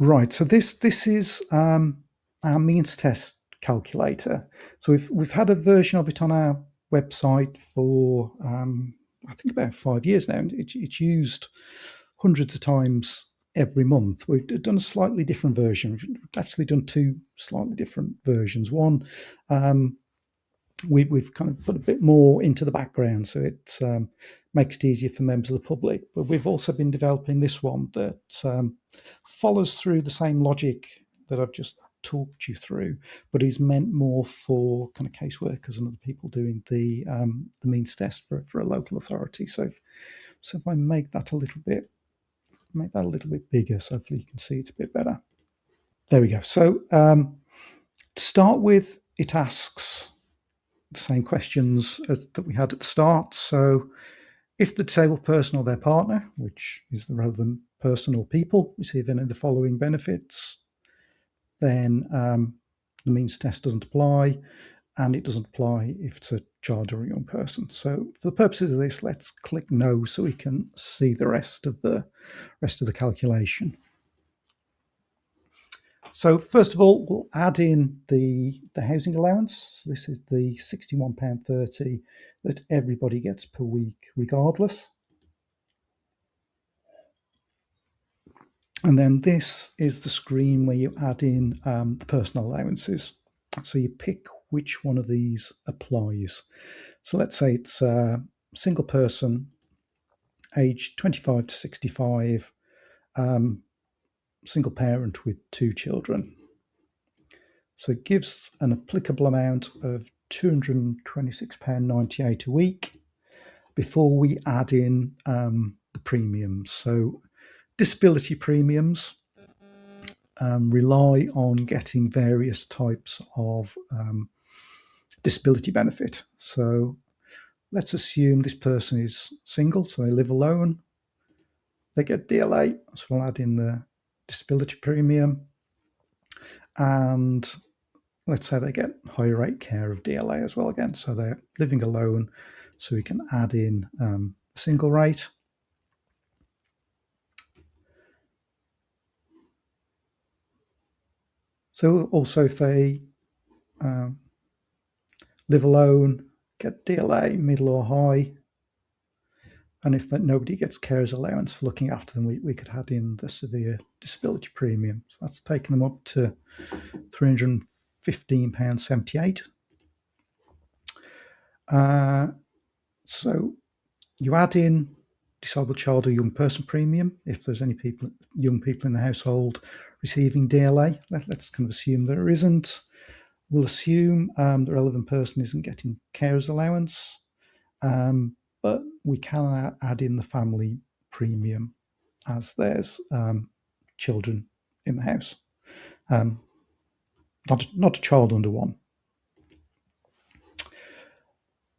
Right. So this is our means test calculator. So we've had a version of it on our website for I think about 5 years now, and it's used hundreds of times every month. We've done a slightly different version. We've actually done two slightly different versions. One, we've kind of put a bit more into the background, so it makes it easier for members of the public. But we've also been developing this one that follows through the same logic that I've just talked you through, but is meant more for kind of caseworkers and other people doing the means test for a local authority. So if I make that a little bit bigger, so hopefully you can see it a bit better. There we go. So to start with, it asks the same questions that we had at the start. So if the disabled person or their partner, which is the relevant person or people, receive any of the following benefits, then the means test doesn't apply, and it doesn't apply if it's a child or a young person. So for the purposes of this, let's click no so we can see the rest of the calculation. So first of all, we'll add in the housing allowance. So this is the £61.30 that everybody gets per week regardless. And then this is the screen where you add in the personal allowances. So you pick which one of these applies. So let's say it's a single person, aged 25 to 65, single parent with 2 children. So it gives an applicable amount of £226.98 a week before we add in the premiums. So disability premiums rely on getting various types of disability benefit. So let's assume this person is single, so they live alone. They get DLA, so we'll add in the disability premium. And let's say they get higher rate care of DLA as well again. So they're living alone, so we can add in a single rate. So also if they live alone, get DLA, middle or high, and if that nobody gets carers allowance for looking after them, we could add in the severe disability premium. So that's taken them up to £315.78. So you add in disabled child or young person premium if there's any young people in the household receiving DLA. Let's kind of assume there isn't. We'll assume the relevant person isn't getting carers allowance, but we can add in the family premium as there's children in the house, not a child under 1.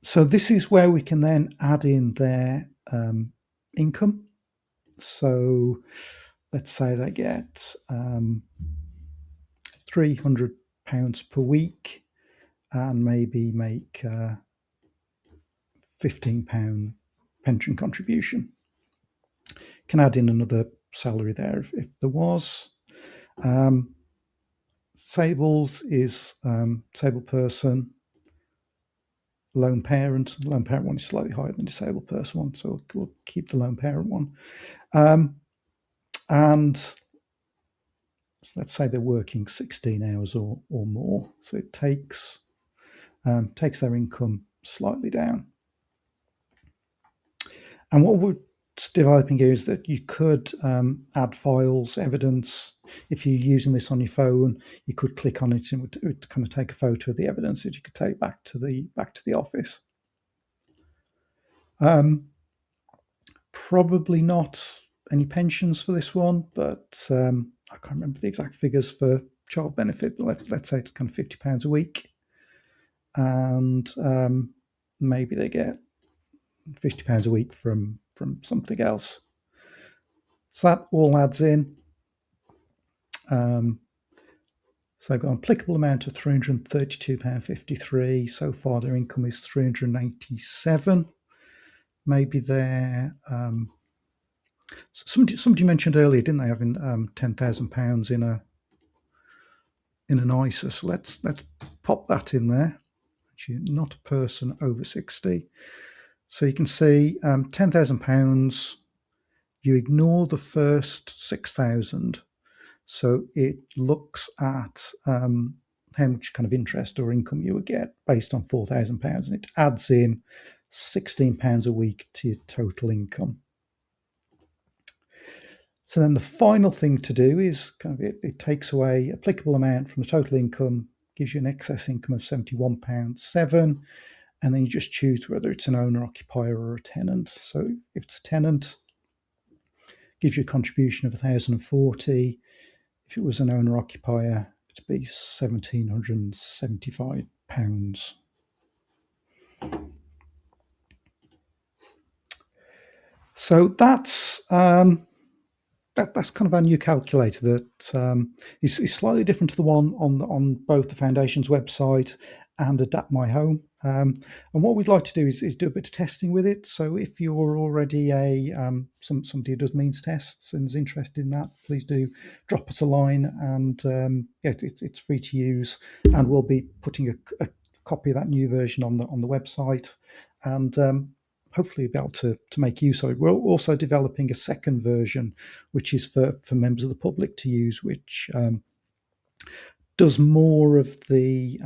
So this is where we can then add in their income. So let's say they get £300 per week and maybe make £15 pension contribution. Can add in another salary there if there was. Disabled is disabled person, lone parent. Lone parent one is slightly higher than disabled person one, so we'll keep the lone parent one. And so let's say they're working 16 hours or more, so it takes their income slightly down. And what we're developing here is that you could add files, evidence. If you're using this on your phone, you could click on it and it would kind of take a photo of the evidence that you could take back to the office. Probably not any pensions for this one, but I can't remember the exact figures for child benefit, but let's say it's kind of £50 a week, and maybe they get £50 a week from something else. So that all adds in. So I've got an applicable amount of £332.53. So far their income is £387. Maybe their Somebody mentioned earlier, didn't they, having £10,000 in an ISA? So let's pop that in there. Actually, not a person over 60. So you can see £10,000. You ignore the first 6,000. So it looks at how much kind of interest or income you would get based on £4,000, and it adds in £16 a week to your total income. So then the final thing to do is kind of it takes away applicable amount from the total income, gives you an excess income of £71.07, and then you just choose whether it's an owner occupier or a tenant. So if it's a tenant, gives you a contribution of 1,040. If it was an owner occupier, it'd be £1,775. So that's that's kind of our new calculator that is slightly different to the one on both the Foundation's website and Adapt My Home. And what we'd like to do is do a bit of testing with it. So if you're already somebody who does means tests and is interested in that, please do drop us a line. And it's free to use, and we'll be putting a copy of that new version on the website, and hopefully be able to make use of it. We're also developing a second version, which is for members of the public to use, which does more of the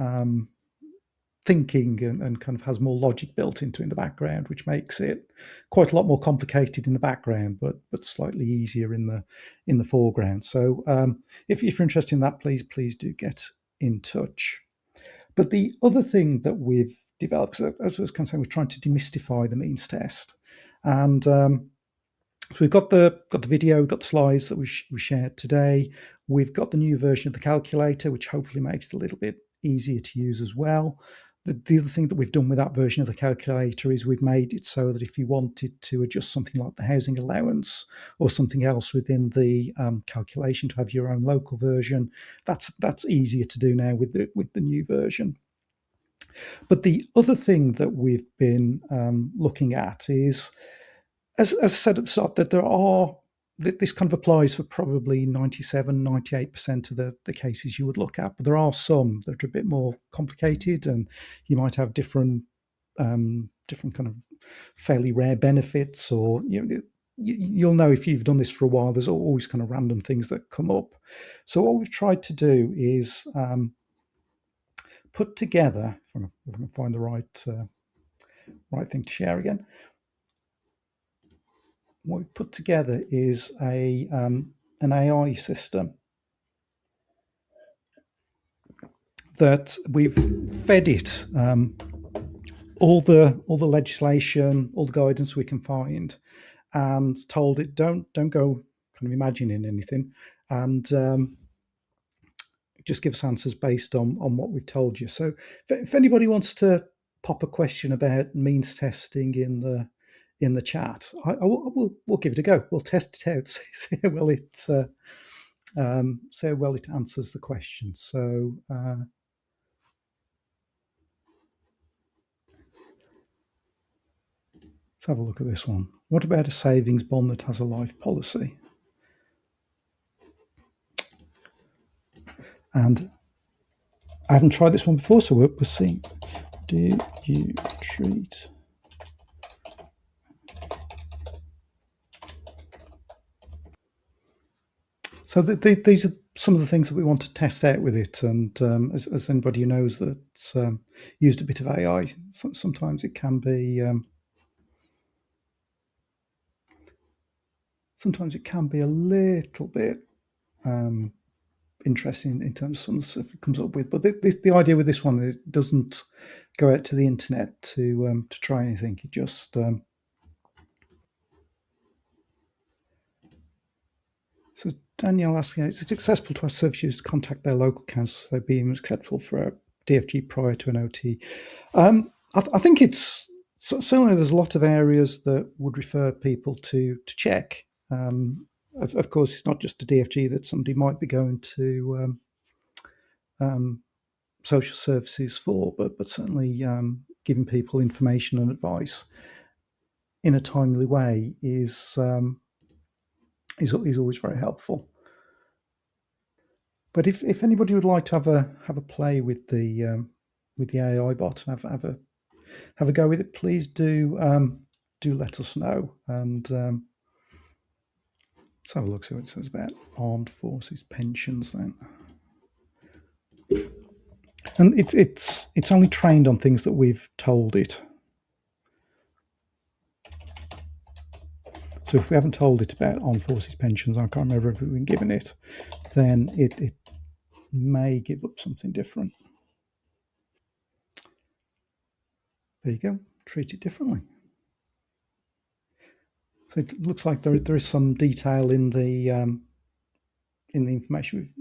thinking and kind of has more logic built into in the background, which makes it quite a lot more complicated in the background, but slightly easier in the foreground. So if you're interested in that, please do get in touch. But the other thing that we've developed, as I was kind of saying, we're trying to demystify the means test, and so we've got the video, we've got the slides that we shared today. We've got the new version of the calculator, which hopefully makes it a little bit easier to use as well. The other thing that we've done with that version of the calculator is we've made it so that if you wanted to adjust something like the housing allowance or something else within the calculation to have your own local version, that's easier to do now with the new version. But the other thing that we've been looking at is, as I said at the start, that this kind of applies for probably 97, 98% of the cases you would look at, but there are some that are a bit more complicated, and you might have different kind of fairly rare benefits, or you'll know if you've done this for a while, there's always kind of random things that come up. So what we've tried to do is put together, if I can find the right thing to share again. What we've put together is an AI system that we've fed it all the legislation, all the guidance we can find, and told it don't go kind of imagining anything, and just give us answers based on what we've told you. So if anybody wants to pop a question about means testing in the chat, we'll give it a go. We'll test it out, see how well it answers the question. So let's have a look at this one. What about a savings bond that has a life policy? And I haven't tried this one before, so we'll see. Do you treat So these are some of the things that we want to test out with it. And as anybody who knows that's used a bit of AI, sometimes it can be a little bit interesting in terms of some of the stuff it comes up with. But the idea with this one, it doesn't go out to the internet to try anything. It just So Danielle asking, is it acceptable to our service users to contact their local council so being acceptable for a DFG prior to an OT? I think it's certainly there's a lot of areas that would refer people to check. Of course, it's not just a DFG that somebody might be going to social services for, but certainly giving people information and advice in a timely way is is always very helpful. But if anybody would like to have a play with the AI bot and have a go with it, please do let us know. And let's have a look, see what it says about armed forces pensions then. And it's only trained on things that we've told it. So if we haven't told it about armed forces pensions, I can't remember if we've been given it, then it may give up something different. There you go. Treat it differently. So it looks like there is some detail in the information we've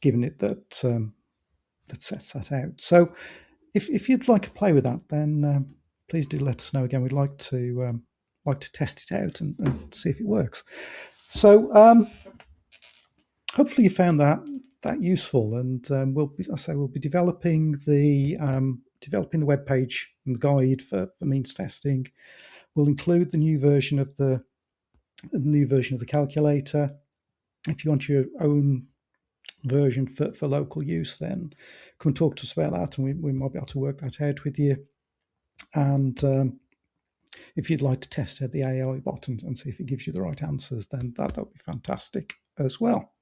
given it that sets that out. So if you'd like to play with that, then please do let us know again. We'd like to test it out and see if it works. So hopefully you found that useful, and we'll be developing the web page and the guide for means testing. We'll include the new version of the calculator. If you want your own version for local use, then come and talk to us about that, and we might be able to work that out with you. And if you'd like to test out the AI bot and see if it gives you the right answers, then that would be fantastic as well.